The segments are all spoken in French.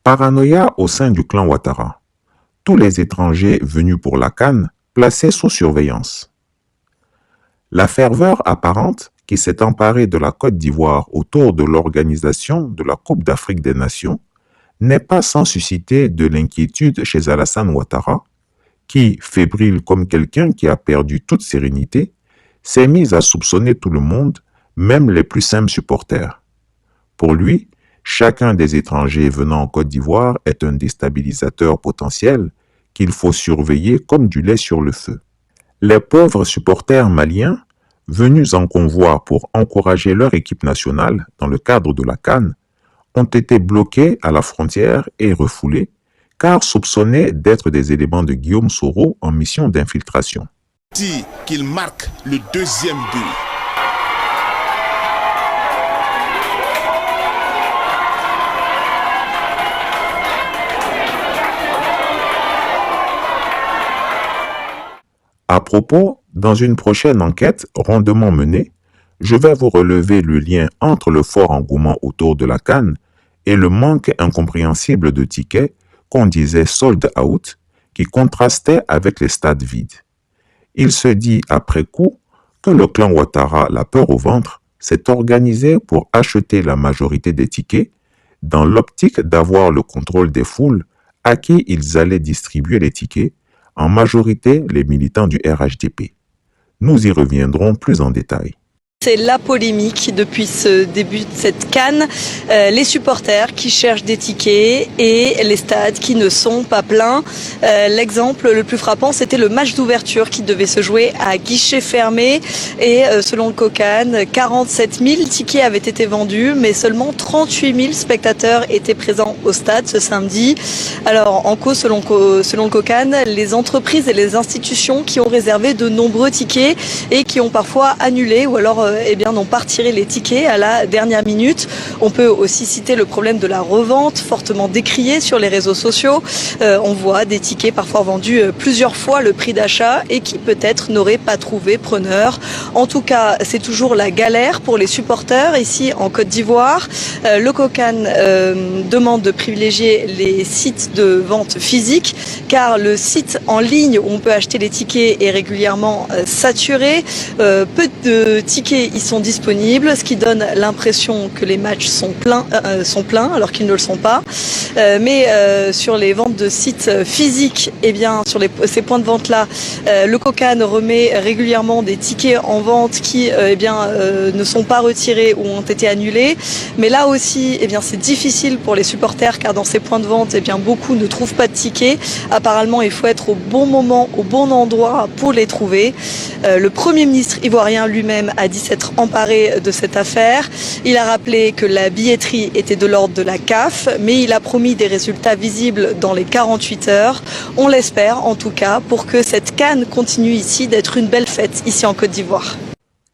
Paranoïa au sein du clan Ouattara. Tous les étrangers venus pour la CAN placés sous surveillance. La ferveur apparente qui s'est emparée de la Côte d'Ivoire autour de l'organisation de la Coupe d'Afrique des Nations n'est pas sans susciter de l'inquiétude chez Alassane Ouattara, qui, fébrile comme quelqu'un qui a perdu toute sérénité, s'est mis à soupçonner tout le monde, même les plus simples supporters. Pour lui, chacun des étrangers venant en Côte d'Ivoire est un déstabilisateur potentiel qu'il faut surveiller comme du lait sur le feu. Les pauvres supporters maliens, venus en convoi pour encourager leur équipe nationale dans le cadre de la CAN, ont été bloqués à la frontière et refoulés, car soupçonnés d'être des éléments de Guillaume Soro en mission d'infiltration. Qu'il marque le deuxième but. À propos, dans une prochaine enquête rondement menée, je vais vous relever le lien entre le fort engouement autour de la CAN et le manque incompréhensible de tickets qu'on disait sold out, qui contrastait avec les stades vides. Il se dit après coup que le clan Ouattara, la peur au ventre, s'est organisé pour acheter la majorité des tickets dans l'optique d'avoir le contrôle des foules à qui ils allaient distribuer les tickets, en majorité les militants du RHDP. Nous y reviendrons plus en détail. C'est la polémique depuis ce début de cette CAN, les supporters qui cherchent des tickets et les stades qui ne sont pas pleins. L'exemple le plus frappant, c'était le match d'ouverture qui devait se jouer à guichet fermé et selon le COCAN, 47 000 tickets avaient été vendus, mais seulement 38 000 spectateurs étaient présents au stade ce samedi. Alors en cause, selon le COCAN, les entreprises et les institutions qui ont réservé de nombreux tickets et qui ont parfois annulé ou alors n'ont pas retiré les tickets à la dernière minute. On peut aussi citer le problème de la revente, fortement décrié sur les réseaux sociaux. On voit des tickets parfois vendus plusieurs fois le prix d'achat et qui peut-être n'auraient pas trouvé preneur. En tout cas, c'est toujours la galère pour les supporters ici en Côte d'Ivoire. Le COCAN demande de privilégier les sites de vente physique car le site en ligne où on peut acheter les tickets est régulièrement saturé. Peu de tickets y sont disponibles, ce qui donne l'impression que les matchs sont pleins alors qu'ils ne le sont pas. Mais sur les ventes de sites physiques, sur ces points de vente-là, le COCAN remet régulièrement des tickets en vente qui ne sont pas retirés ou ont été annulés. Mais là aussi, c'est difficile pour les supporters car dans ces points de vente, beaucoup ne trouvent pas de tickets. Apparemment, il faut être au bon moment, au bon endroit pour les trouver. Le Premier ministre ivoirien lui-même a dit s'être emparé de cette affaire. Il a rappelé que la billetterie était de l'ordre de la CAF, mais il a promis des résultats visibles dans les 48 heures. On l'espère en tout cas pour que cette CAN continue ici d'être une belle fête ici en Côte d'Ivoire.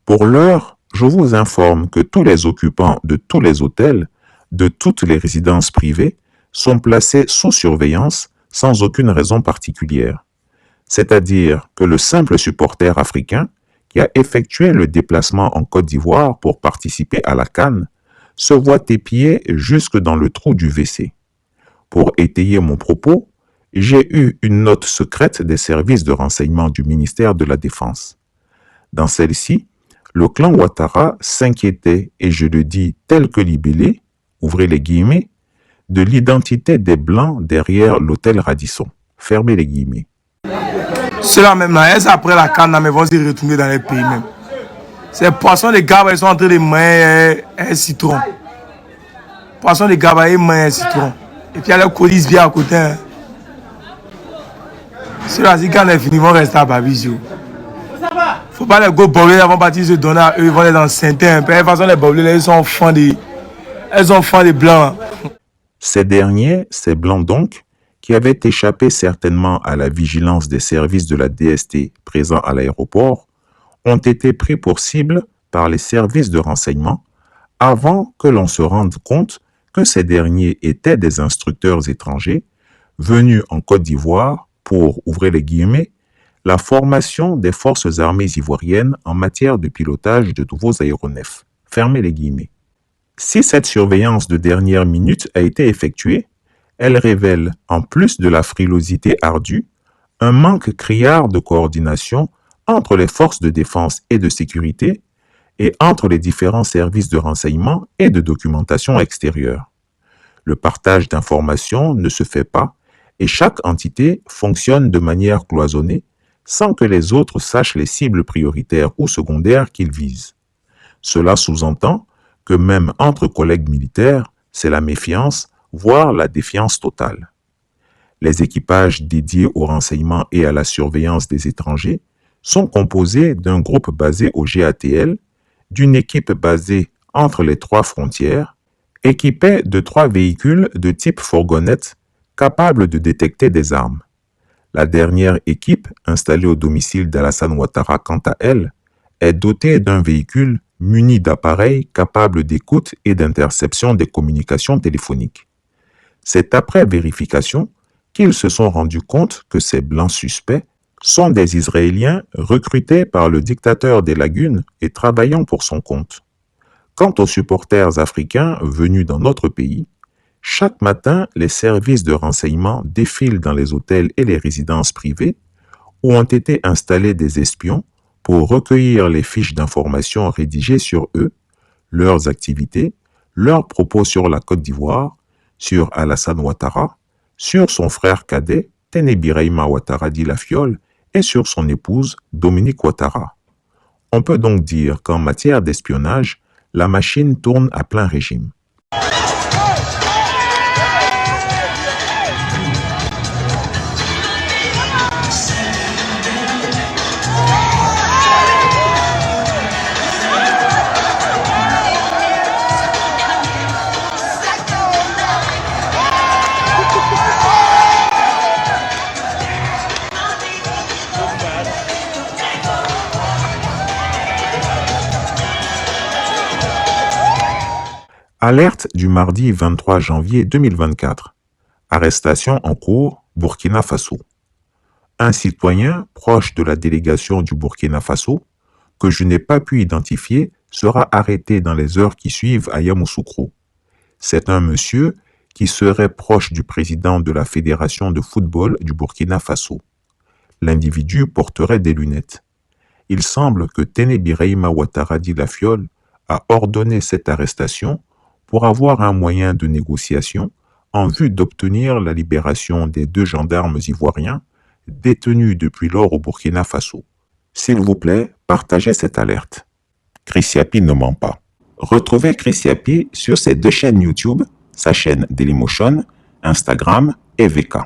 Pour l'heure, je vous informe que tous les occupants de tous les hôtels, de toutes les résidences privées, sont placés sous surveillance sans aucune raison particulière. C'est-à-dire que le simple supporter africain qui a effectué le déplacement en Côte d'Ivoire pour participer à la CAN, se voit épié jusque dans le trou du WC. Pour étayer mon propos, j'ai eu une note secrète des services de renseignement du ministère de la Défense. Dans celle-ci, le clan Ouattara s'inquiétait, et je le dis tel que libellé, ouvrez les guillemets, de l'identité des Blancs derrière l'hôtel Radisson, fermez les guillemets. Cela même là, après la CAN, mais vont se retourner dans les pays même. Ces poissons de gars, ils sont en train de manger un citron. Poissons de gars, ils mangent un citron. Et puis il y a les colis bien à côté. Ceux-là, quand ils finissent, ils vont rester à Babizio. Il ne faut pas les go bobler avant de partir se donner à eux, ils vont les enceinter un peu. De toute façon, les bobler, ils sont enfants de blancs. Ces derniers, ces blancs donc, qui avaient échappé certainement à la vigilance des services de la DST présents à l'aéroport, ont été pris pour cible par les services de renseignement avant que l'on se rende compte que ces derniers étaient des instructeurs étrangers venus en Côte d'Ivoire pour, ouvrez les guillemets, la formation des forces armées ivoiriennes en matière de pilotage de nouveaux aéronefs, fermez les guillemets. Si cette surveillance de dernière minute a été effectuée, Elle révèle, en plus de la frilosité ardue, un manque criard de coordination entre les forces de défense et de sécurité et entre les différents services de renseignement et de documentation extérieure. Le partage d'informations ne se fait pas et chaque entité fonctionne de manière cloisonnée sans que les autres sachent les cibles prioritaires ou secondaires qu'ils visent. Cela sous-entend que même entre collègues militaires, c'est la méfiance, voire la défiance totale. Les équipages dédiés au renseignement et à la surveillance des étrangers sont composés d'un groupe basé au GATL, d'une équipe basée entre les 3 frontières, équipée de 3 véhicules de type fourgonnette capables de détecter des armes. La dernière équipe, installée au domicile d'Alassane Ouattara quant à elle, est dotée d'un véhicule muni d'appareils capables d'écoute et d'interception des communications téléphoniques. C'est après vérification qu'ils se sont rendus compte que ces blancs suspects sont des Israéliens recrutés par le dictateur des lagunes et travaillant pour son compte. Quant aux supporters africains venus dans notre pays, chaque matin, les services de renseignement défilent dans les hôtels et les résidences privées où ont été installés des espions pour recueillir les fiches d'information rédigées sur eux, leurs activités, leurs propos sur la Côte d'Ivoire, sur Alassane Ouattara, sur son frère cadet, Téné Birahima Ouattara dit la Fiole, et sur son épouse, Dominique Ouattara. On peut donc dire qu'en matière d'espionnage, la machine tourne à plein régime. Alerte du mardi 23 janvier 2024. Arrestation en cours, Burkina Faso. Un citoyen proche de la délégation du Burkina Faso, que je n'ai pas pu identifier, sera arrêté dans les heures qui suivent à Yamoussoukro. C'est un monsieur qui serait proche du président de la Fédération de football du Burkina Faso. L'individu porterait des lunettes. Il semble que Téné Birahima Ouattara dit la Fiole a ordonné cette arrestation pour avoir un moyen de négociation en vue d'obtenir la libération des 2 gendarmes ivoiriens détenus depuis lors au Burkina Faso. S'il vous plaît, partagez cette alerte. Chris Yapi ne ment pas. Retrouvez Chris Yapi sur ses 2 chaînes YouTube, sa chaîne Dailymotion, Instagram et VK.